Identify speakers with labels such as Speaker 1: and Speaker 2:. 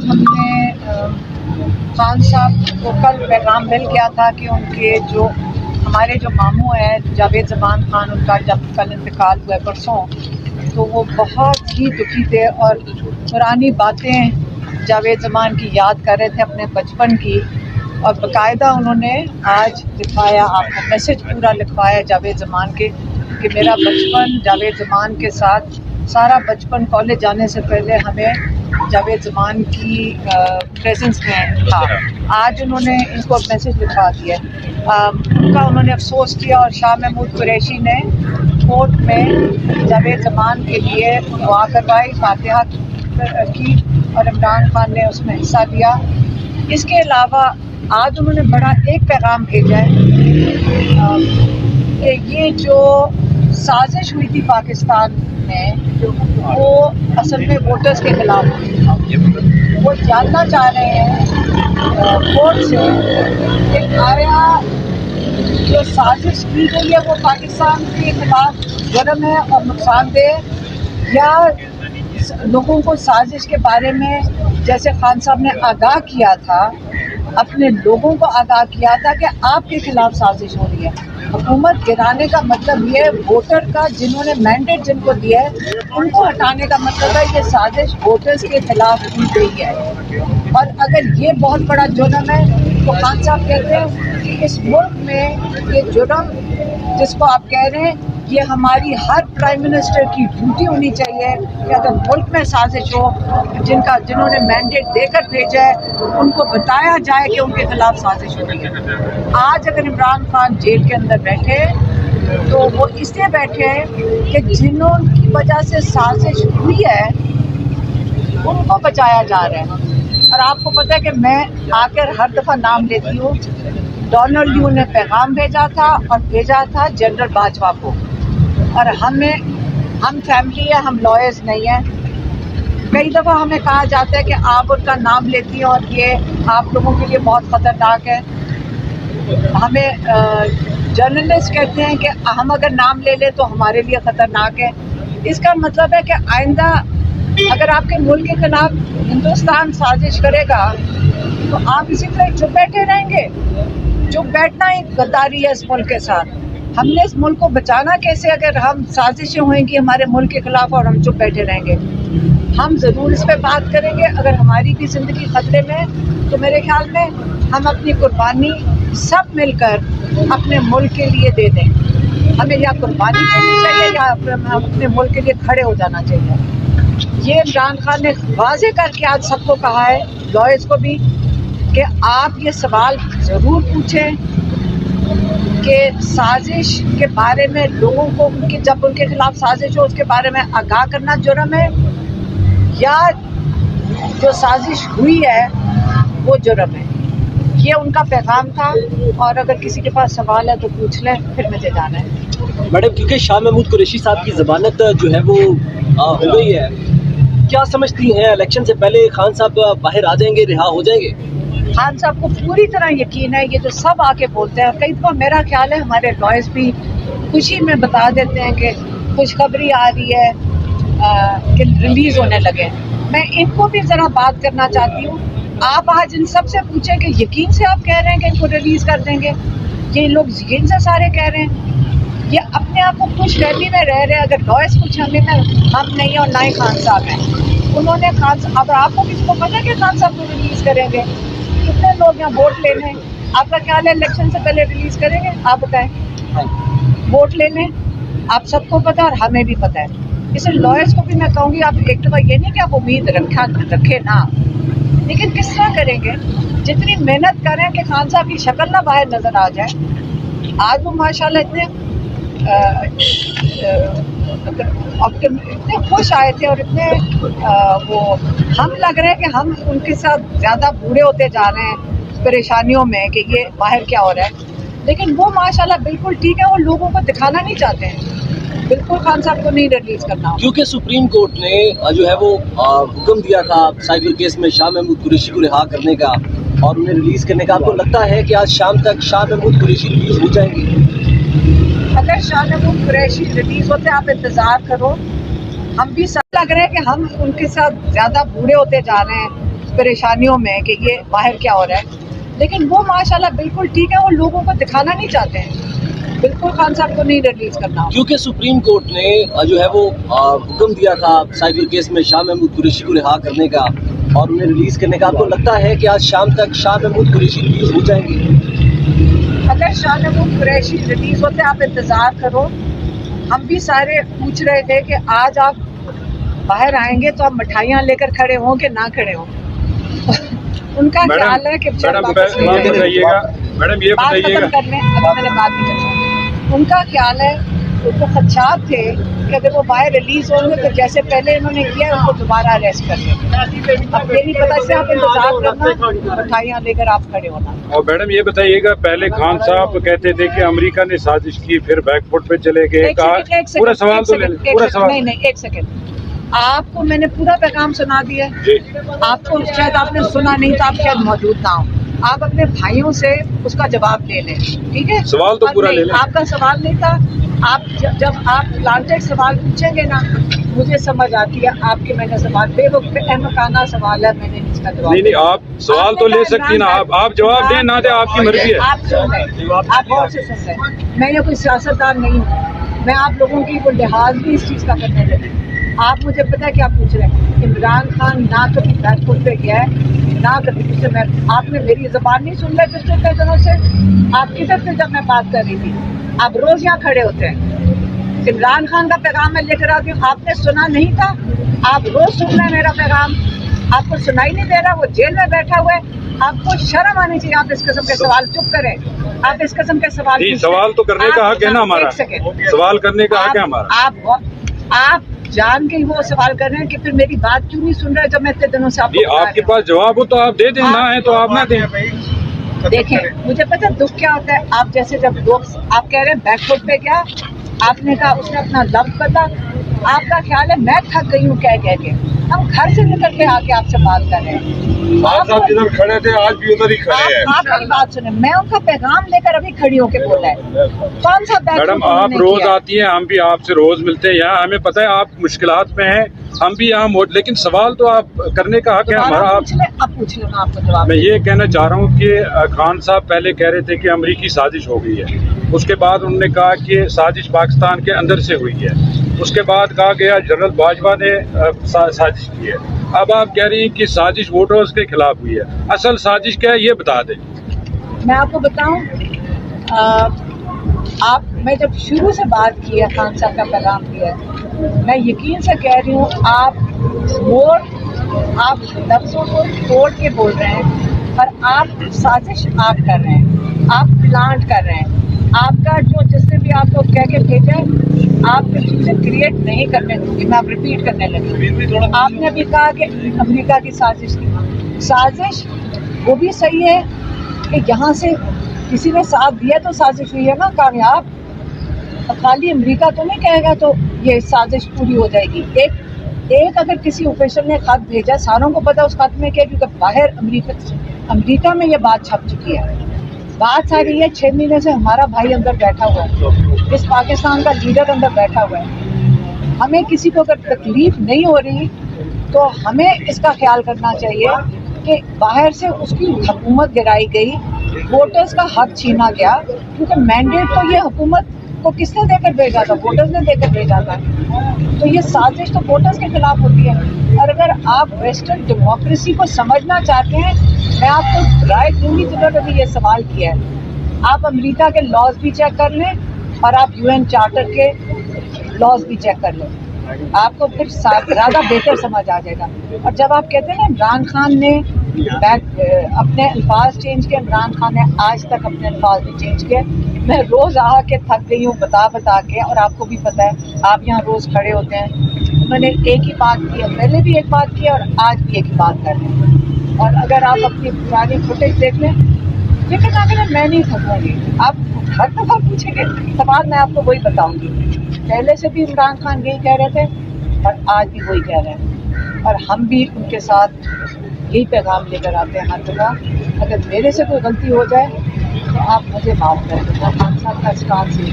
Speaker 1: हमने खान साहब को कल पैगाम मिल गया था कि उनके जो हमारे जो मामू हैं जावेद ज़मान खान, उनका जब कल इंतकाल हुआ परसों, तो वो बहुत ही दुखी थे और पुरानी बातें जावेद ज़मान की याद कर रहे थे, अपने बचपन की। और बाकायदा उन्होंने आज लिखवाया, आपको मैसेज पूरा लिखवाया जावेद ज़मान के कि मेरा बचपन जावेद ज़मान के साथ, सारा बचपन कॉलेज जाने से पहले हमें जावेद ज़मान की प्रेजेंस में था। आज उन्होंने इनको मैसेज लिखवा दिया, उनका उन्होंने अफसोस किया और शाह महमूद कुरैशी ने कोर्ट में जावेद ज़मान के लिए दुआ करवाई, फातिहा की और इमरान खान ने उसमें हिस्सा लिया। इसके अलावा आज उन्होंने बड़ा एक पैगाम भेजा है कि ये जो साजिश हुई थी पाकिस्तान में, वो असल में वोटर्स के खिलाफ हुई। वो जानना चाह रहे हैं कोर्ट से कि आया जो साजिश की गई है वो पाकिस्तान के खिलाफ जुर्म है और नुकसानदेह, या लोगों को साजिश के बारे में जैसे खान साहब ने आगाह किया था, अपने लोगों को आगाह किया था कि आपके खिलाफ साजिश हो रही है। हुकूमत गिराने का मतलब ये वोटर का, जिन्होंने मैंडेट जिनको दिया है उनको हटाने का मतलब है ये साजिश वोटर्स के खिलाफ की गई है। और अगर ये बहुत बड़ा जुर्म है तो खान साहब कहते हैं कि इस मुल्क में ये जुर्म जिसको आप कह रहे हैं, ये हमारी हर प्राइम मिनिस्टर की ड्यूटी होनी चाहिए कि अगर मुल्क में साजिश हो, जिन्होंने मैंडेट देकर भेजा है उनको बताया जाए कि उनके खिलाफ साजिश हो रही है। आज अगर इमरान खान जेल के अंदर बैठे तो वो इसलिए बैठे हैं कि जिन्होंने वजह से साजिश हुई है उनको बचाया जा रहा है। और आपको पता है कि मैं आकर हर दफ़ा नाम लेती हूँ। डोनाल्ड ल्यू ने पैगाम भेजा था और भेजा था जनरल बाजवा को, और हम फैमिली है, हम लॉयर्स नहीं हैं। कई दफ़ा हमें कहा जाता है कि आप उनका नाम लेती हैं और ये आप लोगों के लिए बहुत ख़तरनाक है। हमें जर्नलिस्ट कहते हैं कि हम अगर नाम ले लें तो हमारे लिए ख़तरनाक है। इसका मतलब है कि आइंदा अगर आपके मुल्क के खिलाफ हिंदुस्तान साजिश करेगा तो आप इसी तरह चुप बैठे रहेंगे। चुप बैठना ही गद्दारी है इस मुल्क के साथ। हमने इस मुल्क को बचाना कैसे अगर हम साजिशें होंगी हमारे मुल्क के खिलाफ और हम चुप बैठे रहेंगे। हम ज़रूर इस पर बात करेंगे। अगर हमारी भी ज़िंदगी खतरे में है तो मेरे ख्याल में हम अपनी कुर्बानी सब मिलकर अपने मुल्क के लिए दे दें। हमें या कुर्बानी देनी चाहिए या अपने मुल्क के लिए खड़े हो जाना चाहिए। ये इमरान खान ने वाज़ेह करके आज सबको कहा है, लॉयर्स को भी, कि आप ये सवाल ज़रूर पूछें कि साजिश के बारे में लोगों को जब उनके खिलाफ साजिश हो उसके बारे में आगाह करना जुर्म है या जो साजिश हुई है वो जुर्म है। ये उनका पैगाम था और अगर किसी के पास सवाल है तो पूछ लें, फिर मुझे जाना है।
Speaker 2: मैडम, क्योंकि शाह महमूद कुरैशी साहब की ज़मानत जो है वो हो गई है, क्या समझती हैं इलेक्शन से पहले खान साहब बाहर आ जाएंगे, रिहा हो जाएंगे?
Speaker 1: खान साहब को पूरी तरह यकीन है। ये जो सब आके बोलते हैं, कई दफ़ा मेरा ख्याल है हमारे लॉयर्स भी खुशी में बता देते हैं कि खुशखबरी आ रही है कि रिलीज़ होने लगे। मैं इनको भी ज़रा बात करना चाहती हूँ। आप आज इन सब से पूछें कि यकीन से आप कह रहे हैं कि इनको रिलीज़ कर देंगे? ये लोग यकीन से सारे कह रहे हैं, ये अपने आप को खुश फहमी में रह रहे हैं। अगर लॉयर्स कुछ हमें हम नहीं और ना ही खान साहब हैं। उन्होंने अब आपको किसी को पता है कि खान साहब को रिलीज़ करेंगे? कितने लोग यहाँ वोट लेने, आपका ख्याल है इलेक्शन से पहले रिलीज़ करेंगे? आप बताएं। वोट लेने आप सबको पता और हमें भी पता है। इसलिए लॉयर्स को भी मैं कहूँगी, आप एक दफ़ा ये नहीं कि आप उम्मीद रखे ना, लेकिन किस तरह करेंगे? जितनी मेहनत करें कि खान साहब की शक्ल ना बाहर नज़र आ जाए। आज वो माशाल्लाह इतने खुश आए थे और इतने वो हम लग रहे हैं कि हम उनके साथ ज़्यादा बूढ़े होते जा रहे हैं परेशानियों में कि ये बाहर क्या हो रहा है। लेकिन वो माशाल्लाह बिल्कुल ठीक है, वो लोगों को दिखाना नहीं चाहते हैं। बिल्कुल खान साहब को नहीं रिलीज करना,
Speaker 2: क्योंकि सुप्रीम कोर्ट ने जो है वो हुक्म दिया था साइबर केस में शाह महमूद कुरैशी को रिहा करने का और उन्हें रिलीज करने का। आपको लगता है कि आज शाम तक शाह महमूद कुरैशी रिलीज हो जाएंगे?
Speaker 1: अगर शाह महमूद कुरैशी रिलीज होते आप इंतज़ार करो। हम भी सब लग रहे हैं कि हम उनके साथ ज़्यादा बूढ़े होते जा रहे हैं परेशानियों में कि ये बाहर क्या हो रहा है, लेकिन वो माशाल्लाह बिल्कुल ठीक है, वो लोगों को दिखाना नहीं चाहते हैं, बिल्कुल खान साहब को नहीं रिलीज करना।
Speaker 2: क्योंकि सुप्रीम कोर्ट ने जो है वो हुक्म दिया था साइबर केस में शाह महमूद कुरैशी को रिहा करने का और उन्हें रिलीज करने का। आपको लगता है कि आज शाम तक शाह महमूद कुरैशी रिलीज हो जाएंगे?
Speaker 1: अगर शाह महमूद कुरैशी रिलीज होते आप इंतजार करो, हम भी सारे पूछ रहे थे कि आज आप बाहर आएंगे तो आप मिठाइयाँ लेकर खड़े हों कि ना खड़े हों। उनका ख्याल है कि
Speaker 3: मैडम ये
Speaker 1: बात
Speaker 3: बताइएगा,
Speaker 1: खत्म कर लें, अभी मैंने बात नहीं करना। उनका ख्याल है, उनको खदशात थे कि अगर वो बाहर रिलीज होंगे तो जैसे पहले इन्होंने किया उनको दोबारा अरेस्ट कर लेंगे। अब ये नहीं पता से आप इंतजार करना, मिठाइयाँ लेकर आप खड़े होना।
Speaker 3: और मैडम ये बताइएगा, पहले खान साहब कहते थे कि अमेरिका ने साजिश की, फिर बैकफुट पे चले गए, पूरा सवाल तो ले लें, पूरा सवाल।
Speaker 1: नहीं, एक सेकंड, आपको मैंने पूरा पैगाम सुना दिया। आपको शायद आपने सुना नहीं तो आप शायद मौजूद ना हो। आप अपने भाइयों से उसका जवाब ले लें, ठीक है?
Speaker 3: सवाल तो पूरा ले लें।
Speaker 1: आपका सवाल नहीं था। आप जब आप प्लांटेड सवाल पूछेंगे ना, मुझे समझ आती है आपके मैंने सवाल बेवकूफ़ाना सवाल है, मैंने इसका जवाब
Speaker 3: नहीं, आप सवाल तो ले सकती ना, आप जवाब दें ना दें, आपकी मर्जी है।
Speaker 1: आप सुन रहे, आप गौर से सुन रहे। मैं ये कोई सियासतदान नहीं हूँ, मैं आप लोगों की वो लिहाज भी इस चीज़ का करने लगी। आप मुझे पता है क्या पूछ रहे हैं। इमरान खान ना कभी बैकफुट पे गया है, ना कभी पिछले मैं, आपने मेरी ज़बान नहीं सुन रहे पिछले कई दिनों से। आप किधर थे जब मैं बात कर रही थी? आप रोज़ यहाँ खड़े होते हैं। इमरान खान का पैगाम मैं लेकर आती हूँ, आपने सुना नहीं था? आप रोज़ सुन रहे हैं मेरा पैगाम, आपको सुनाई नहीं दे रहा? वो जेल में बैठा हुआ है, आपको शर्म आनी चाहिए। आप इस किस्म के सवाल, चुप करें, आप इस किस्म के सवाल
Speaker 3: सवाल तो करने का हक है ना हमारा, सवाल करने का हक है हमारा।
Speaker 1: आप जान के ही वो सवाल कर रहे हैं कि फिर मेरी बात क्यों नहीं सुन रहे जब मैं इतने दिनों से
Speaker 3: आपके पास जवाब हो तो आप दे दें, ना है तो आप ना दें।
Speaker 1: देखें, मुझे पता दुख क्या होता है। आप जैसे जब लोग आप कह रहे हैं बैकफुट पे क्या, आपने कहा उसने अपना लफ्ज पता, आपका ख्याल है मैं थक गई हूँ कह के। हम घर से निकल के आके आपसे बात कर रहे हैं।
Speaker 3: आप जिधर खड़े थे आज भी उधर ही खड़े हैं।
Speaker 1: आप मेरी बात सुने, मैं उनका पैगाम लेकर अभी खड़ी होके बोला है। कौन सा
Speaker 3: मैडम आप रोज आती हैं, हम भी आपसे रोज मिलते हैं यहाँ, हमें पता है आप मुश्किलात में हैं, हम भी यहाँ लेकिन सवाल तो आप करने का हक है हमारा।
Speaker 1: आप पूछ लेना, आपको जवाब।
Speaker 3: मैं ये कहना चाह रहा हूँ कि खान साहब पहले कह रहे थे कि अमेरिकी साजिश हो गई है, उसके बाद उन्होंने कहा कि साजिश पाकिस्तान के अंदर से हुई है, उसके बाद कहा गया जनरल बाजवा ने साजिश की है, अब आप कह रही हैं कि साजिश वोटर्स के खिलाफ हुई है। असल साजिश क्या है ये बता दें।
Speaker 1: मैं आपको बताऊं, मैं जब शुरू से बात की है, खान साहब का पैगाम दिया है, मैं यकीन से कह रही हूँ आप लफ्ज़ों को तोड़ के बोल रहे हैं और आप साजिश आप कर रहे हैं, आप प्लांट कर रहे हैं। आपका जो जिसने भी आपको कह के भेजा है, आप चीज़ें क्रिएट नहीं करने दूँगी, मैं आप रिपीट करने लगी। आपने भी कहा कि अमेरिका की साजिश की साजिश, वो भी सही है कि यहाँ से किसी ने साथ दिया तो साजिश हुई है ना कामयाब। खाली अमेरिका तो नहीं कहेगा तो ये साजिश पूरी हो जाएगी। एक अगर किसी ऑफिशियल ने खत भेजा, सारों को पता उस खत में क्या, क्योंकि बाहर अमेरिका में ये बात छप चुकी है। बात सारी है 6 महीने से हमारा भाई अंदर बैठा हुआ है, इस पाकिस्तान का लीडर अंदर बैठा हुआ है। हमें किसी को अगर तकलीफ नहीं हो रही तो हमें इसका ख्याल करना चाहिए कि बाहर से उसकी हुकूमत गिराई गई, वोटर्स का हक छीना गया, क्योंकि मैंडेट तो ये हुकूमत को किसने देकर भेजा था? वोटर्स ने देकर भेजा था। तो ये साजिश तो वोटर्स के खिलाफ होती है। और अगर आप वेस्टर्न डेमोक्रेसी को समझना चाहते हैं, मैं आपको राय दूंगी जिन्होंने भी ये सवाल किया है, आप अमेरिका के लॉज भी चेक कर लें और आप UN चार्टर के लॉज भी चेक कर लें, आपको फिर ज़्यादा बेहतर समझ आ जाएगा। और जब आप कहते हैं ना इमरान खान ने अपने अल्फाज चेंज किए, इमरान खान ने आज तक अपने अल्फाज नहीं चेंज किए। मैं रोज़ आके थक गई हूँ बता के, और आपको भी पता है, आप यहाँ रोज़ खड़े होते हैं। मैंने एक ही बात की है, पहले भी एक बात की है और आज भी एक ही बात कर रहे हैं। और अगर आप अपनी पुरानी फुटेज देख लें, लेकिन अगर मैं नहीं थकूँगी, आप हर दफ़ा पूछेंगे सवाल, मैं आपको वही बताऊँगी। पहले से भी इमरान खान यही कह रहे थे और आज भी वही कह रहे हैं, और हम भी उनके साथ यही पैगाम लेकर आते हैं हर जगह। अगर मेरे से कोई गलती हो जाए तो आप मुझे माफ़ कर देना, खान साहब का स्टाफ से